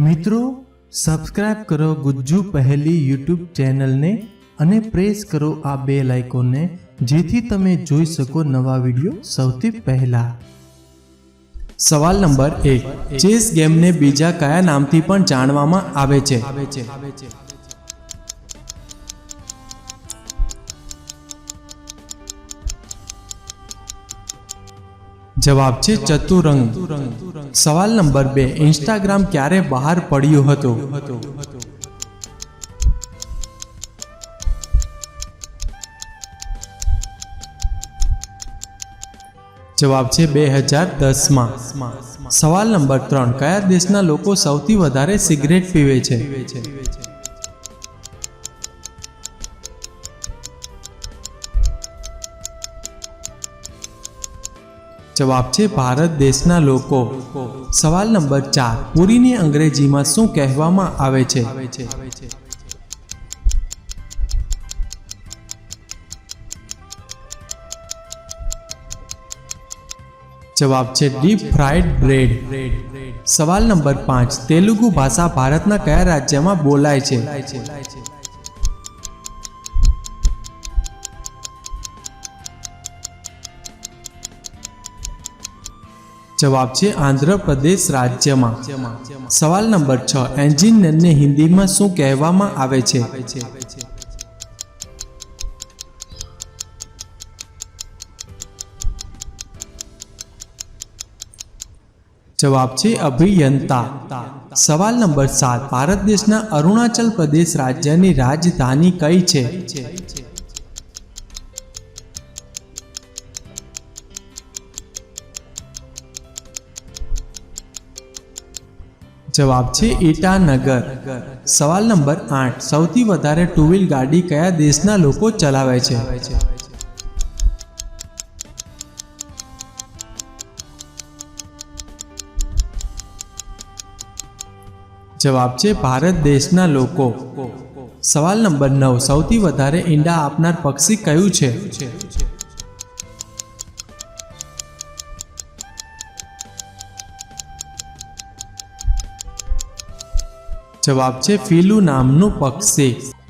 મિત્રો સબસ્ક્રાઇબ કરો ગુજ્જુ પહેલી યુટ્યુબ ચેનલને અને પ્રેસ કરો આ બેલ આઇકોનને જેથી તમે જોઈ શકો નવા વિડિયો સૌથી પહેલા। સવાલ નંબર 1, ચેસ ગેમને બીજા કયા નામથી પણ જાણવામાં આવે છે? જવાબ છે ચતુરંગ। સવાલ નંબર 2, ઇન્સ્ટાગ્રામ ક્યારે બહાર પડ્યું હતું? જવાબ છે 2010માં। સવાલ નંબર 3, કયા દેશના લોકો સૌથી વધારે સિગરેટ પીવે છે? જવાબ છે ભારત દેશના લોકો। સવાલ નંબર 4, પૂરીને અંગ્રેજીમાં શું કહેવામાં આવે છે? જવાબ છે ડીપ ફ્રાઈડ બ્રેડ। સવાલ નંબર 5, તેલુગુ ભાષા ભારતના કયા રાજ્યમાં બોલાય છે? જવાબ છે આંધ્રપ્રદેશ રાજ્યમાં। સવાલ નંબર 6, એન્જિનિયરને હિન્દીમાં શું કહેવામાં આવે છે? જવાબ છે અભિયંતા। સવાલ નંબર 7, ભારત દેશના અરુણાચલ પ્રદેશ રાજ્યની રાજધાની કઈ છે? જવાબ છે ઈટાનગર। સવાલ નંબર 8, સૌથી વધારે ટુ વ્હીલ ગાડી કયા દેશના લોકો ચલાવે છે? જવાબ છે ભારત દેશના લોકો। સવાલ નંબર 9, સૌથી વધારે ઈંડા આપનાર પક્ષી કયું છે? જવાબ છે ફીલુ નામનું પક્ષી।